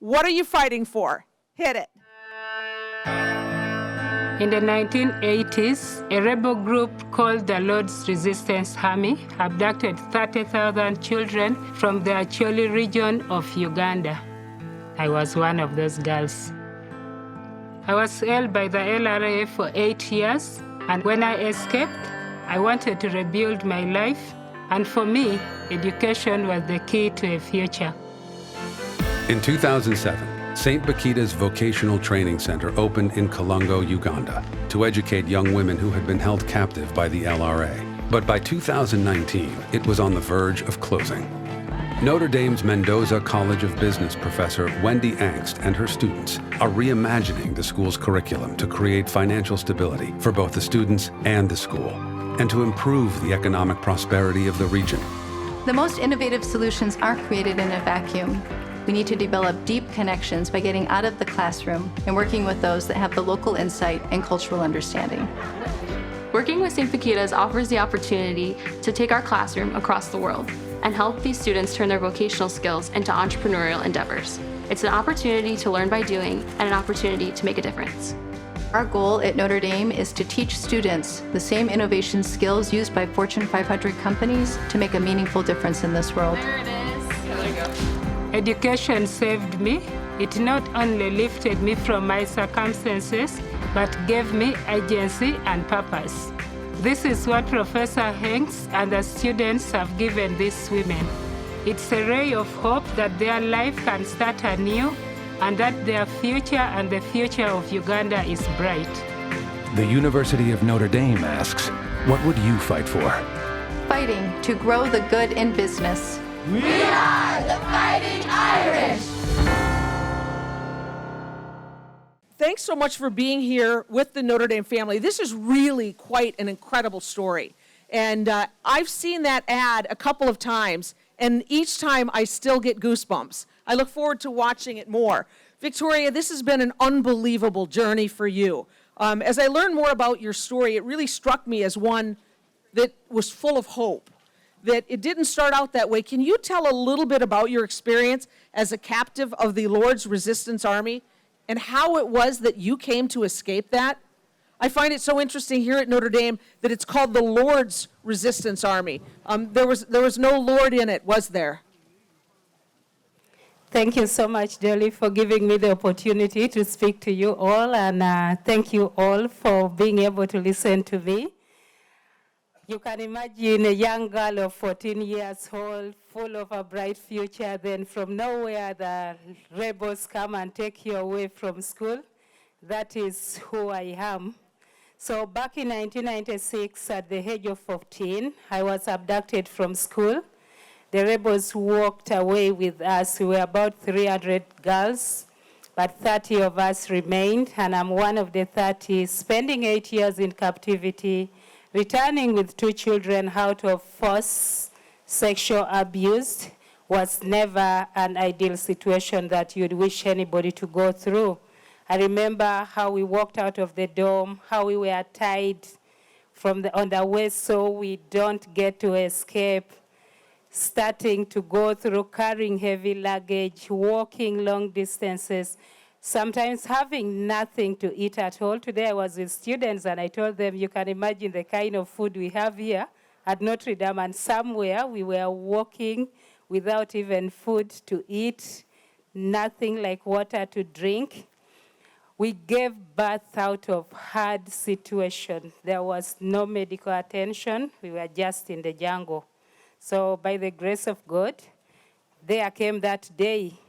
What are you fighting for? Hit it. In the 1980s, a rebel group called the Lord's Resistance Army abducted 30,000 children from the Acholi region of Uganda. I was one of those girls. I was held by the LRA for 8 years, and when I escaped, I wanted to rebuild my life, and for me, education was the key to a future. In 2007, St. Bakita's Vocational Training Center opened in Kalungo, Uganda, to educate young women who had been held captive by the LRA. But by 2019, it was on the verge of closing. Notre Dame's Mendoza College of Business professor Wendy Angst and her students are reimagining the school's curriculum to create financial stability for both the students and the school, and to improve the economic prosperity of the region. The most innovative solutions aren't created in a vacuum. We need to develop deep connections by getting out of the classroom and working with those that have the local insight and cultural understanding. Working with St. Bakita's offers the opportunity to take our classroom across the world and help these students turn their vocational skills into entrepreneurial endeavors. It's an opportunity to learn by doing and an opportunity to make a difference. Our goal at Notre Dame is to teach students the same innovation skills used by Fortune 500 companies to make a meaningful difference in this world. There it is. There you go. Education saved me. It not only lifted me from my circumstances, but gave me agency and purpose. This is what Professor Angst and the students have given these women. It's a ray of hope that their life can start anew and that their future and the future of Uganda is bright. The University of Notre Dame asks, what would you fight for? Fighting to grow the good in business. We are the Fighting Irish! Thanks so much for being here with the Notre Dame family. This is really quite an incredible story. And I've seen that ad a couple of times, and each time I still get goosebumps. I look forward to watching it more. Victoria, this has been an unbelievable journey for you. As I learned more about your story, it really struck me as one that was full of hope, that it didn't start out that way. Can you tell a little bit about your experience as a captive of the Lord's Resistance Army and how it was that you came to escape that? I find it so interesting here at Notre Dame that it's called the Lord's Resistance Army. There was no Lord in it, was there? Thank you so much, Dolly, for giving me the opportunity to speak to you all, and thank you all for being able to listen to me. You can imagine a young girl of 14 years old, full of a bright future, then from nowhere the rebels come and take you away from school. That is who I am. So back in 1996, at the age of 14, I was abducted from school. The rebels walked away with us. We were about 300 girls, but 30 of us remained, and I'm one of the 30, spending 8 years in captivity, returning with 2 children out of forced sexual abuse. Was never an ideal situation that you'd wish anybody to go through. I remember how we walked out of the dorm, how we were tied on the waist so we don't get to escape, starting to go through carrying heavy luggage, walking long distances, sometimes having nothing to eat at all. Today I was with students and I told them, you can imagine the kind of food we have here at Notre Dame, and somewhere we were walking without even food to eat, nothing like water to drink. We gave birth out of hard situation. There was no medical attention. We were just in the jungle. So by the grace of God, there came that day.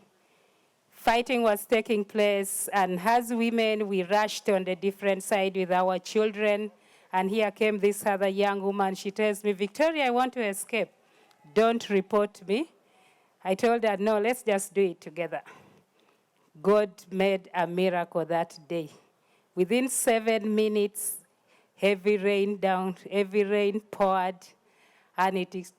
Fighting was taking place, and as women, we rushed on the different side with our children. And here came this other young woman. She tells me, Victoria, I want to escape. Don't report me. I told her, no, let's just do it together. God made a miracle that day. Within 7 minutes, heavy rain poured, and it is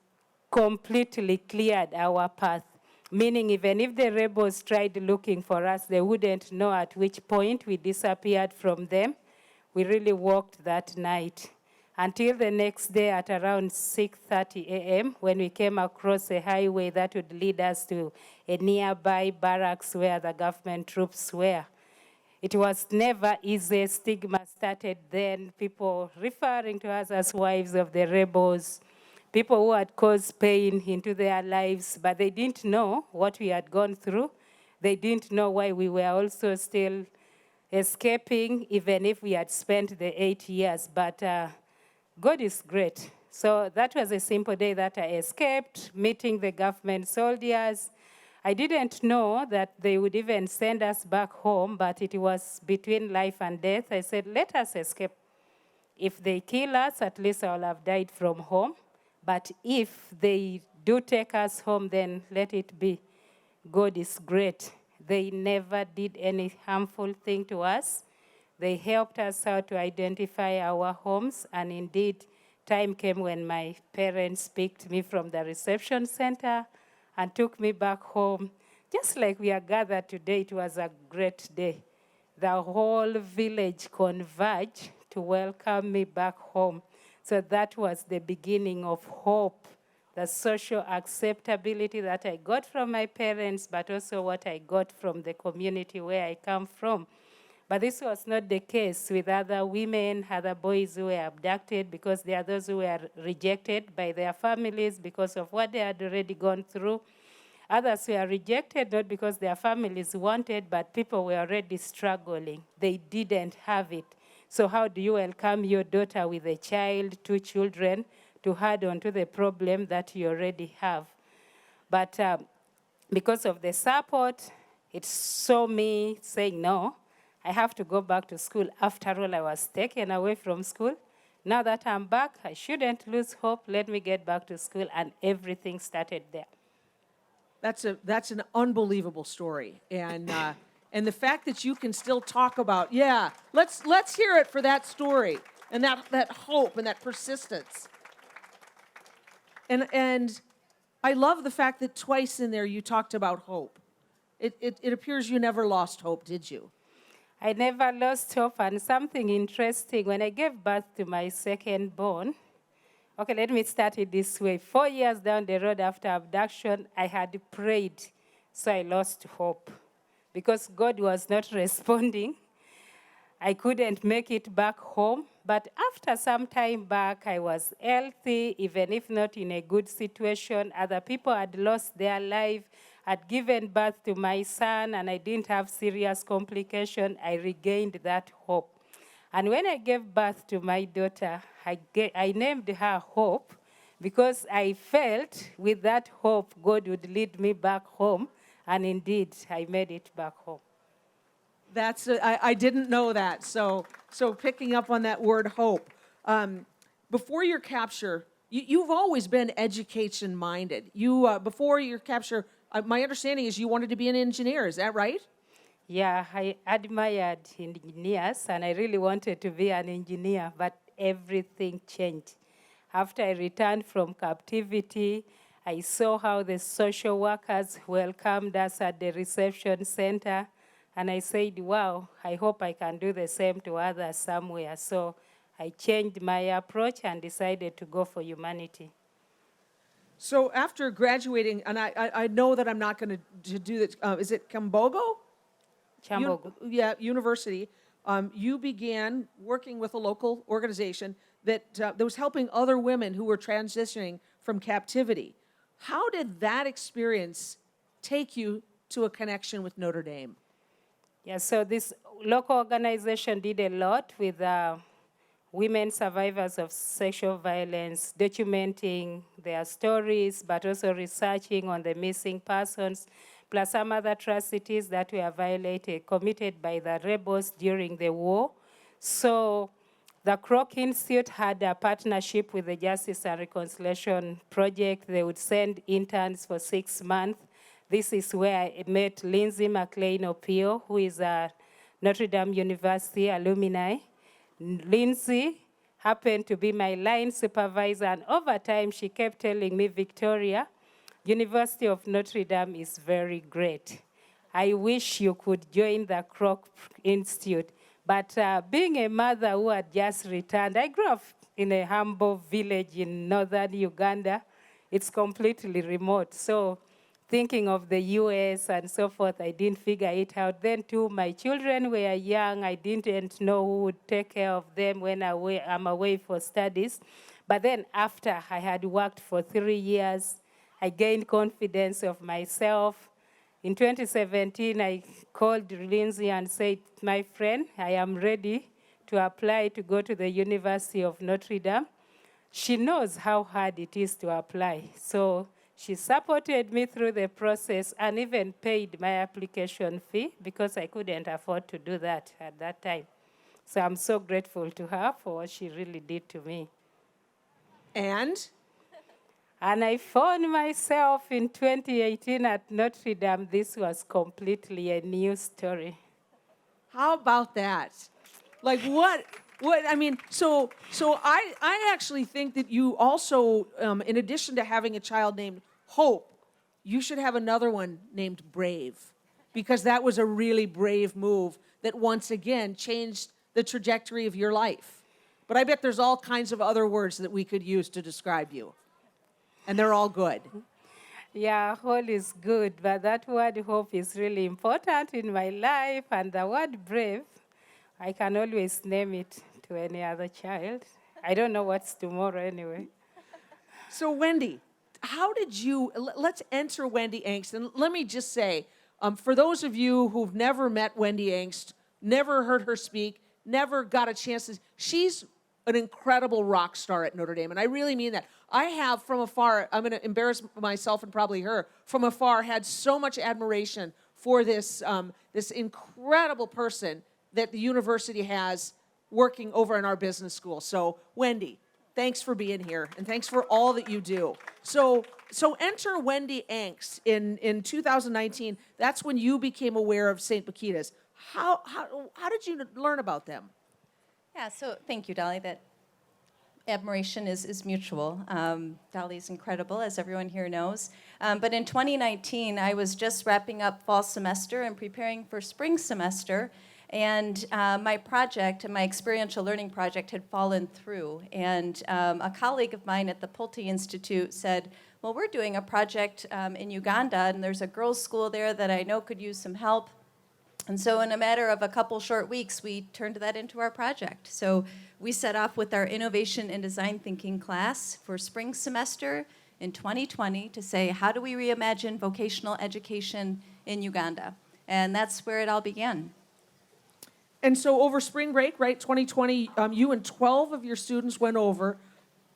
completely cleared our path. Meaning even if the rebels tried looking for us, they wouldn't know at which point we disappeared from them. We really walked that night. until the next day at around 6:30 a.m. when we came across a highway that would lead us to a nearby barracks where the government troops were. It was never easy. Stigma started then, people referring to us as wives of the rebels, people who had caused pain into their lives, but they didn't know what we had gone through. They didn't know why we were also still escaping, even if we had spent the 8 years. But God is great. So that was a simple day that I escaped, meeting the government soldiers. I didn't know that they would even send us back home, but it was between life and death. I said, let us escape. If they kill us, at least I'll have died from home. But if they do take us home, then let it be. God is great. They never did any harmful thing to us. They helped us out to identify our homes, and indeed, time came when my parents picked me from the reception center and took me back home. Just like we are gathered today, it was a great day. The whole village converged to welcome me back home. So that was the beginning of hope, the social acceptability that I got from my parents, but also what I got from the community where I come from. But this was not the case with other women, other boys who were abducted, because there are those who were rejected by their families because of what they had already gone through. Others were rejected not because their families wanted, but people were already struggling. They didn't have it. So how do you welcome your daughter with a child, 2 children, to add on to the problem that you already have? But because of the support, it saw me saying, no, I have to go back to school. After all, I was taken away from school. Now that I'm back, I shouldn't lose hope. Let me get back to school, and everything started there. That's an unbelievable story, and the fact that you can still talk about, yeah, let's hear it for that story and that hope and that persistence. And I love the fact that twice in there you talked about hope. It appears you never lost hope, did you? I never lost hope, and something interesting, when I gave birth to my second born, okay, let me start it this way. 4 years down the road after abduction, I had prayed, so I lost hope because God was not responding. I couldn't make it back home, but after some time back, I was healthy, even if not in a good situation. Other people had lost their life, had given birth to my son, and I didn't have serious complication. I regained that hope. And when I gave birth to my daughter, I named her Hope because I felt with that hope God would lead me back home, and indeed, I made it back home. I didn't know that, so picking up on that word hope. Before your capture, you've always been education-minded. Before your capture, my understanding is you wanted to be an engineer, is that right? Yeah, I admired engineers, and I really wanted to be an engineer, but everything changed. After I returned from captivity, I saw how the social workers welcomed us at the reception center, and I said, wow, I hope I can do the same to others somewhere. So I changed my approach and decided to go for humanity. So after graduating, and I know that I'm not going to do this, is it Cambogo? Chambogo. University. You began working with a local organization that was helping other women who were transitioning from captivity. How did that experience take you to a connection with Notre Dame? Yeah, so this local organization did a lot with women survivors of sexual violence, documenting their stories, but also researching on the missing persons, plus some other atrocities that were violated, committed by the rebels during the war. So the Kroc Institute had a partnership with the Justice and Reconciliation Project. They would send interns for 6 months. This is where I met Lindsay McLean-Opio, who is a Notre Dame University alumni. Lindsay happened to be my line supervisor, and over time she kept telling me, Victoria, University of Notre Dame is very great. I wish you could join the Kroc Institute. But being a mother who had just returned, I grew up in a humble village in northern Uganda. It's completely remote. So thinking of the US and so forth, I didn't figure it out. Then too, my children were young. I didn't know who would take care of them when I'm away for studies. But then after I had worked for 3 years, I gained confidence of myself. In 2017, I called Lindsay and said, my friend, I am ready to apply to go to the University of Notre Dame. She knows how hard it is to apply. So she supported me through the process and even paid my application fee because I couldn't afford to do that at that time. So I'm so grateful to her for what she really did to me. And I found myself in 2018 at Notre Dame. This was completely a new story. how about that? Like what, I mean, so I actually think that you also, in addition to having a child named Hope, you should have another one named Brave, because that was a really brave move that once again changed the trajectory of your life. But I bet there's all kinds of other words that we could use to describe you. And they're all good. Yeah, whole is good, but that word hope is really important in my life. And the word brave, I can always name it to any other child. I don't know what's tomorrow anyway. So Wendy, how did you, let's enter Wendy Angst. And let me just say, for those of you who've never met Wendy Angst, never heard her speak, never got a chance to, she's an incredible rock star at Notre Dame. And I really mean that. I have from afar, I'm going to embarrass myself and probably her, from afar had so much admiration for this, this incredible person that the university has working over in our business school. So Wendy, thanks for being here, and thanks for all that you do. So enter Wendy Angst in 2019. That's when you became aware of St. Bakitas. How did you learn about them? Yeah, so thank you, Dolly. That admiration is mutual. Dolly's incredible, as everyone here knows. But in 2019, I was just wrapping up fall semester and preparing for spring semester. And my project, my experiential learning project, had fallen through. And a colleague of mine at the Pulte Institute said, well, we're doing a project in Uganda, and there's a girls' school there that I know could use some help. And so in a matter of a couple short weeks, we turned that into our project. So we set off with our innovation and design thinking class for spring semester in 2020 to say, how do we reimagine vocational education in Uganda? And that's where it all began. And so over spring break, right, 2020, you and 12 of your students went over.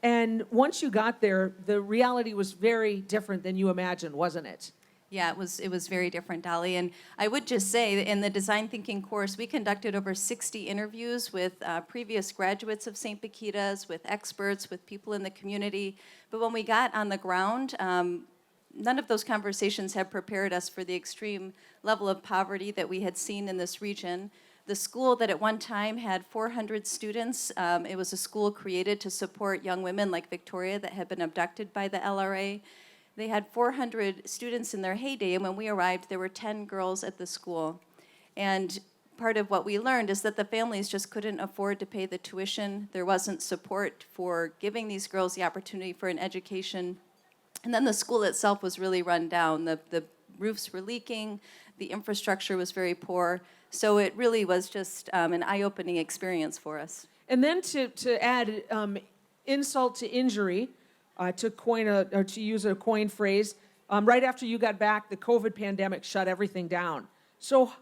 And once you got there, the reality was very different than you imagined, wasn't it? Yeah, it was very different, Dolly. And I would just say that in the design thinking course, we conducted over 60 interviews with previous graduates of St. Bakitas, with experts, with people in the community. But when we got on the ground, none of those conversations had prepared us for the extreme level of poverty that we had seen in this region. The school that at one time had 400 students, it was a school created to support young women like Victoria that had been abducted by the LRA. They had 400 students in their heyday, and when we arrived, there were 10 girls at the school. And part of what we learned is that the families just couldn't afford to pay the tuition. There wasn't support for giving these girls the opportunity for an education. And then the school itself was really run down. The roofs were leaking, the infrastructure was very poor. So it really was just an eye-opening experience for us. And then to add insult to injury, to use a coin phrase, right after you got back, the COVID pandemic shut everything down. So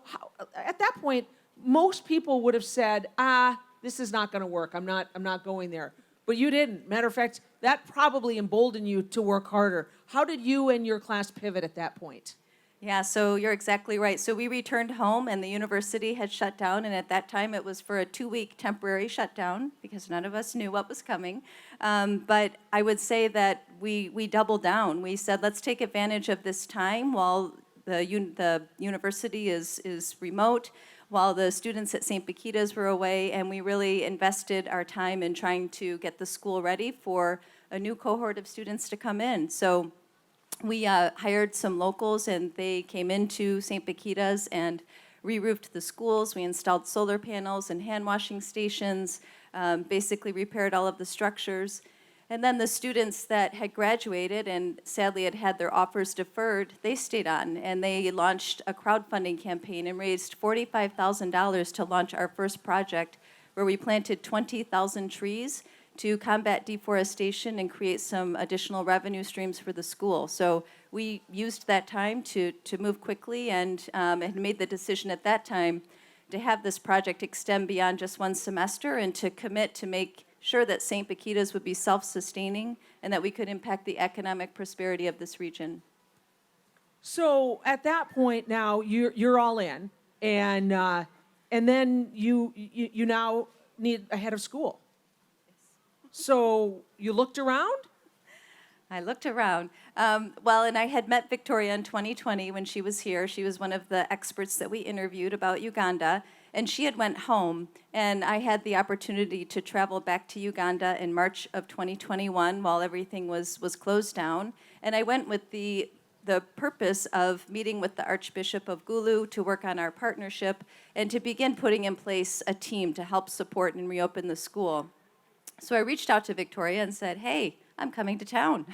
at that point, most people would have said, this is not going to work. I'm not going there. But you didn't. Matter of fact, that probably emboldened you to work harder. How did you and your class pivot at that point? Yeah, so you're exactly right. So we returned home, and the university had shut down, and at that time it was for a 2-week temporary shutdown because none of us knew what was coming. But I would say that we doubled down. We said, let's take advantage of this time while the university is remote, while the students at St. Bakitas were away, and we really invested our time in trying to get the school ready for a new cohort of students to come in. So we hired some locals, and they came into St. Bakitas and re-roofed the schools. We installed solar panels and hand washing stations. basically repaired all of the structures. And then the students that had graduated and sadly had had their offers deferred, they stayed on and they launched a crowdfunding campaign and raised $45,000 to launch our first project where we planted 20,000 trees to combat deforestation and create some additional revenue streams for the school. So we used that time to move quickly and had made the decision at that time to have this project extend beyond just one semester and to commit to make sure that St. Paquita's would be self-sustaining and that we could impact the economic prosperity of this region. So at that point now, you're all in, and then you now need a head of school. So you looked around? I looked around. Well, and I had met Victoria in 2020 when she was here. She was one of the experts that we interviewed about Uganda, and she had went home, and I had the opportunity to travel back to Uganda in March of 2021 while everything was closed down. And I went with the purpose of meeting with the Archbishop of Gulu to work on our partnership and to begin putting in place a team to help support and reopen the school. So I reached out to Victoria and said, hey, I'm coming to town.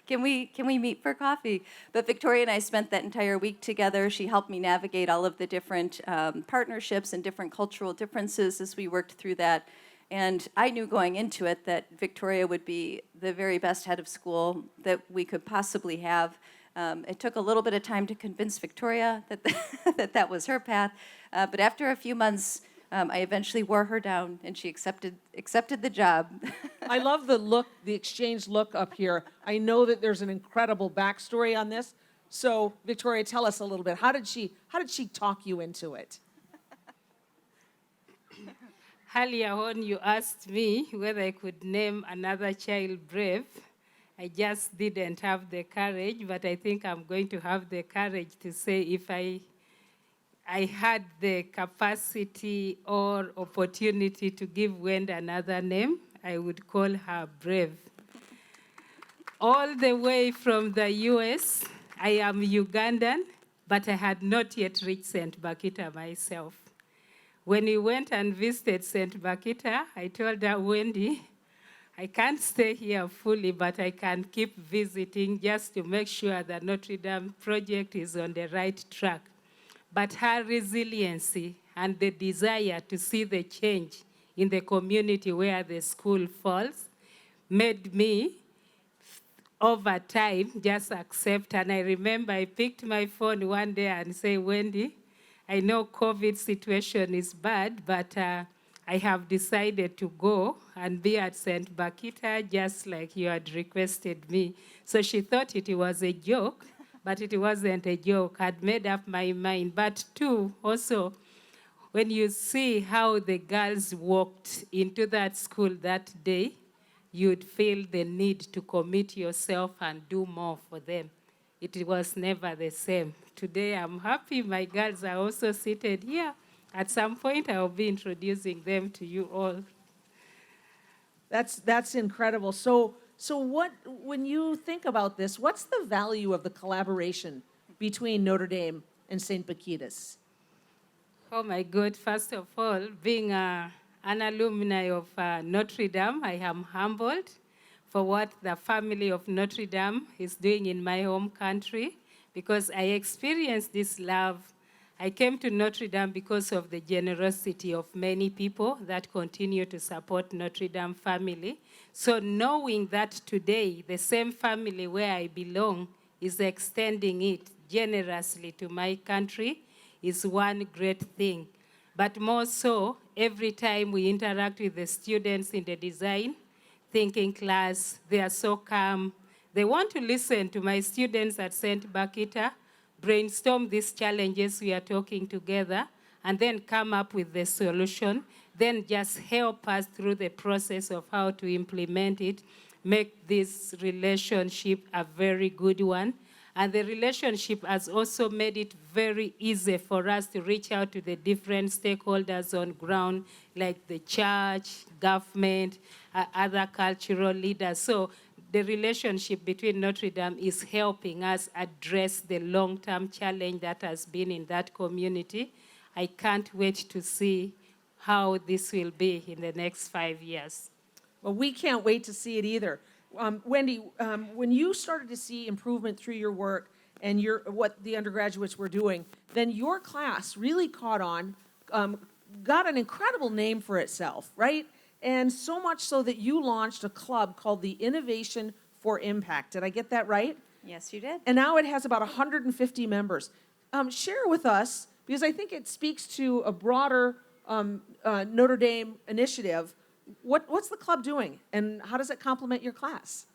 Can we meet for coffee? But Victoria and I spent that entire week together. She helped me navigate all of the different partnerships and different cultural differences as we worked through that. And I knew going into it that Victoria would be the very best head of school that we could possibly have. It took a little bit of time to convince Victoria that that was her path. But after a few months, I eventually wore her down, and she accepted the job. I love the look, the exchange look up here. I know that there's an incredible backstory on this. So, Victoria, tell us a little bit. How did she talk you into it? Earlier on, you asked me whether I could name another child Brave. I just didn't have the courage, but I think I'm going to have the courage to say if I had the capacity or opportunity to give Wendy another name, I would call her Brave. All the way from the US, I am Ugandan, but I had not yet reached St. Bakita myself. When we went and visited St. Bakita, I told her, Wendy, I can't stay here fully, but I can keep visiting just to make sure the Notre Dame project is on the right track. But her resiliency and the desire to see the change in the community where the school falls made me, over time, just accept. And I remember I picked my phone one day and said, Wendy, I know COVID situation is bad, but I have decided to go and be at St. Bakita just like you had requested me. So she thought it was a joke, but it wasn't a joke. I'd made up my mind. But too, also, when you see how the girls walked into that school that day, you'd feel the need to commit yourself and do more for them. It was never the same. Today, I'm happy my girls are also seated here. At some point, I'll be introducing them to you all. That's incredible. So what, when you think about this, what's the value of the collaboration between Notre Dame and St. Bakita's? Oh my God, first of all, being an alumni of Notre Dame, I am humbled for what the family of Notre Dame is doing in my home country, because I experienced this love. I came to Notre Dame because of the generosity of many people that continue to support Notre Dame family. So knowing that today, the same family where I belong is extending it generously to my country is one great thing. But more so, every time we interact with the students in the design thinking class, they are so calm. They want to listen to my students at St. Bakita, brainstorm these challenges we are talking together, and then come up with the solution, then just help us through the process of how to implement it, make this relationship a very good one. And the relationship has also made it very easy for us to reach out to the different stakeholders on ground, like the church, government, other cultural leaders. So the relationship between Notre Dame is helping us address the long-term challenge that has been in that community. I can't wait to see how this will be in the next 5 years. Well, we can't wait to see it either. Wendy, when you started to see improvement through your work and what the undergraduates were doing, then your class really caught on, got an incredible name for itself, right? And so much so that you launched a club called the Innovation for Impact. Did I get that right? Yes, you did. And now it has about 150 members. Share with us, because I think it speaks to a broader Notre Dame initiative. What's the club doing, and how does it complement your class?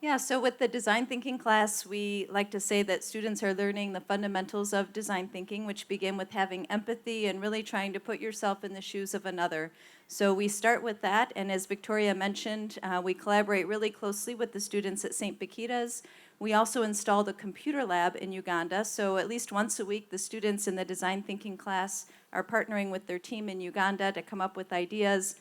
Yeah, so with the design thinking class, we like to say that students are learning the fundamentals of design thinking, which begin with having empathy and really trying to put yourself in the shoes of another. So we start with that, and as Victoria mentioned, we collaborate really closely with the students at St. Bakida's. We also installed a computer lab in Uganda, so at least once a week, the students in the design thinking class are partnering with their team in Uganda to come up with ideas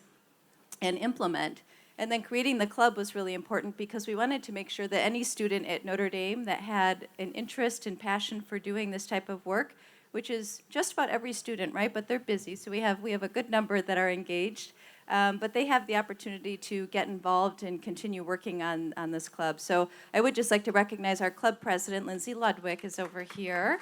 and implement. And then creating the club was really important because we wanted to make sure that any student at Notre Dame that had an interest and passion for doing this type of work, which is just about every student, right? But they're busy, so we have a good number that are engaged. But they have the opportunity to get involved and continue working on this club. So I would just like to recognize our club president, Lindsay Ludwig, is over here.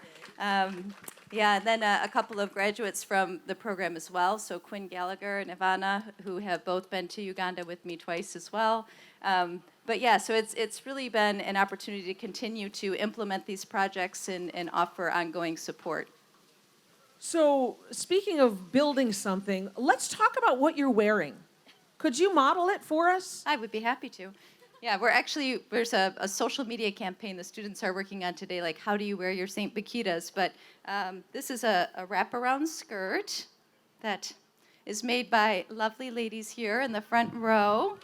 Yeah, and then a couple of graduates from the program as well. So Quinn Gallagher and Ivana, who have both been to Uganda with me twice as well. But yeah, so it's really been an opportunity to continue to implement these projects and offer ongoing support. So speaking of building something, let's talk about what you're wearing. Could you model it for us? I would be happy to. Yeah, there's a social media campaign the students are working on today, like how do you wear your St. Bakida's? But this is a wraparound skirt that is made by lovely ladies here in the front row.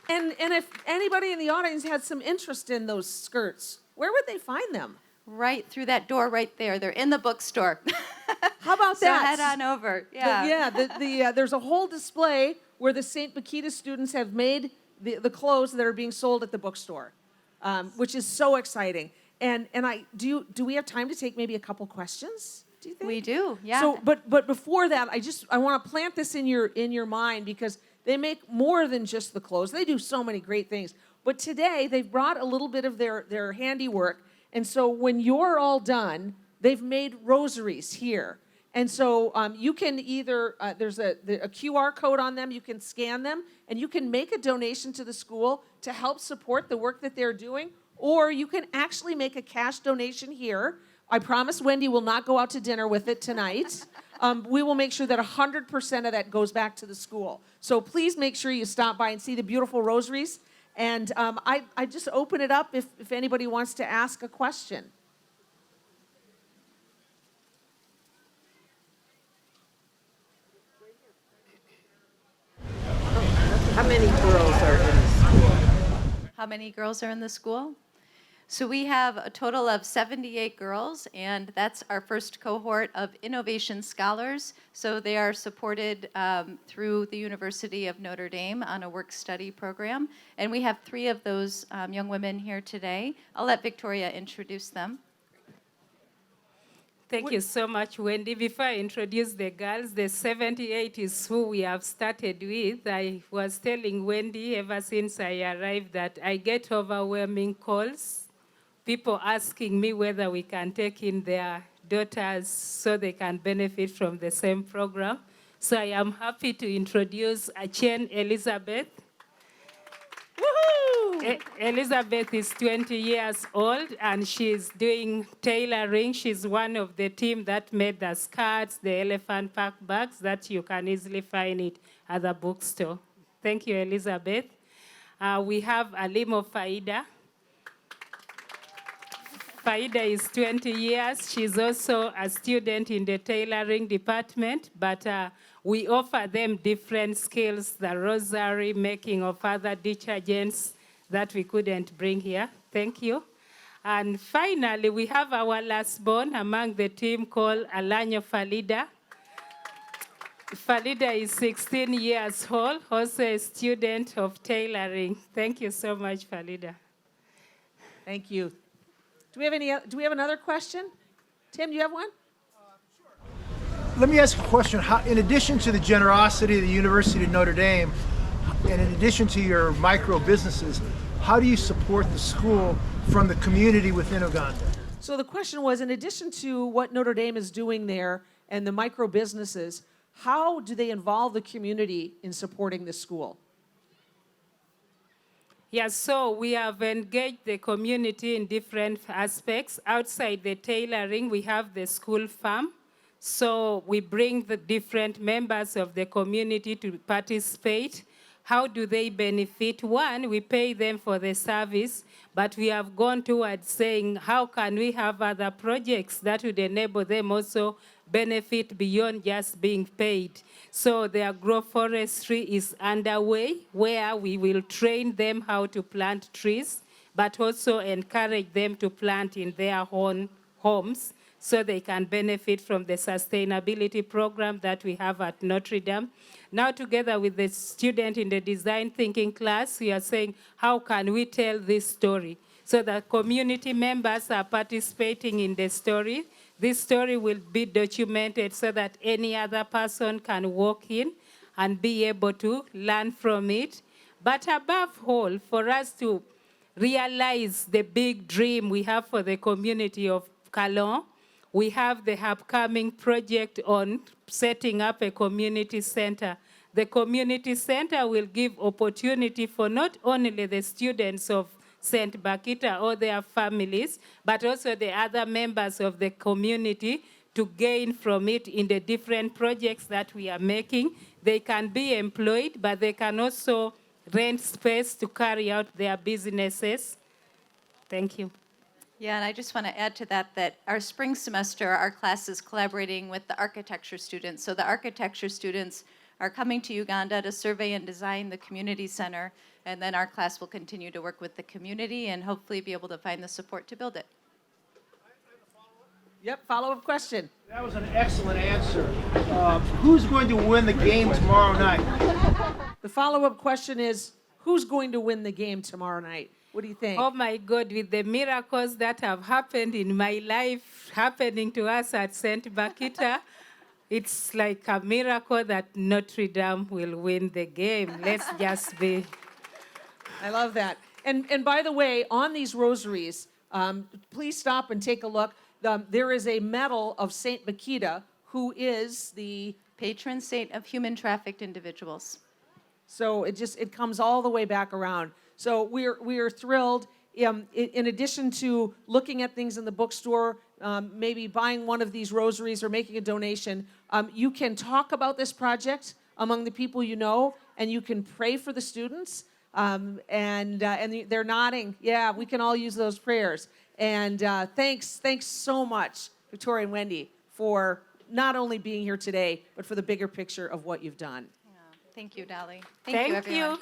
And if anybody in the audience had some interest in those skirts, where would they find them? Right through that door right there. They're in the bookstore. How about So that? head on over. Yeah. There's a whole display where the St. Bakita students have made the clothes that are being sold at the bookstore, which is so exciting. And do we have time to take maybe a couple questions? Do you think? We do. Yeah. So, but before that, I want to plant this in your mind because they make more than just the clothes. They do so many great things. But today they've brought a little bit of their handiwork. And so when you're all done, they've made rosaries here. And so you can either, there's a QR code on them, you can scan them, and you can make a donation to the school to help support the work that they're doing, or you can actually make a cash donation here. I promise Wendy will not go out to dinner with it tonight. We will make sure that 100% of that goes back to the school. So please make sure you stop by and see the beautiful rosaries. And I just open it up if anybody wants to ask a question. How many girls are in the school? How many girls are in the school? So we have a total of 78 girls, and that's our first cohort of innovation scholars. So they are supported through the University of Notre Dame on a work-study program. And we have 3 of those young women here today. I'll let Victoria introduce them. Thank you so much, Wendy. Before I introduce the girls, the 78 is who we have started with. I was telling Wendy ever since I arrived that I get overwhelming calls, people asking me whether we can take in their daughters so they can benefit from the same program. So I am happy to introduce Achen Elizabeth. Woohoo! Elizabeth is 20 years old and she's doing tailoring. She's one of the team that made the skirts, the elephant pack bags that you can easily find it at the bookstore. Thank you, Elizabeth. We have Alimo Faida. Faida is 20 years. She's also a student in the tailoring department, but we offer them different skills, the rosary, making of other detergents that we couldn't bring here. Thank you. And finally, we have our last born among the team called Alanyo Falida. Falida is 16 years old, also a student of tailoring. Thank you so much, Falida. Thank you. Do we have another question? Tim, do you have one? Sure. Let me ask a question. How, in addition to the generosity of the University of Notre Dame, and in addition to your micro businesses, how do you support the school from the community within Uganda? So the question was, in addition to what Notre Dame is doing there and the micro businesses, how do they involve the community in supporting the school? Yeah, so we have engaged the community in different aspects. Outside the tailoring, we have the school farm. So we bring the different members of the community to participate. How do they benefit? One, we pay them for the service, but we have gone towards saying, how can we have other projects that would enable them also benefit beyond just being paid? So the agroforestry is underway, where we will train them how to plant trees, but also encourage them to plant in their own homes so they can benefit from the sustainability program that we have at Notre Dame. Now, together with the student in the design thinking class, we are saying, how can we tell this story? So the community members are participating in the story. This story will be documented so that any other person can walk in and be able to learn from it. But above all, for us to realize the big dream we have for the community of Calon, we have the upcoming project on setting up a community center. The community center will give opportunity for not only the students of St. Bakita or their families, but also the other members of the community to gain from it in the different projects that we are making. They can be employed, but they can also rent space to carry out their businesses. Thank you. Yeah, and I just want to add to that that our spring semester, our class is collaborating with the architecture students. So the architecture students are coming to Uganda to survey and design the community center, and then our class will continue to work with the community and hopefully be able to find the support to build it. Yep, follow-up question. That was an excellent answer. Who's going to win the game tomorrow night? The follow-up question is, who's going to win the game tomorrow night? What do you think? Oh my God, with the miracles that have happened in my life, happening to us at St. Bakita, it's like a miracle that Notre Dame will win the game. Let's just be. I love that. And by the way, on these rosaries, please stop and take a look. There is a medal of St. Bakita, who is the Patron saint of human trafficked individuals. So it comes all the way back around. So we are thrilled. In addition to looking at things in the bookstore, maybe buying one of these rosaries or making a donation, you can talk about this project among the people you know, and you can pray for the students. And they're nodding. Yeah, we can all use those prayers. And thanks so much, Victoria and Wendy, for not only being here today, but for the bigger picture of what you've done. Yeah. Thank you, Dolly. Thank you, everyone. you.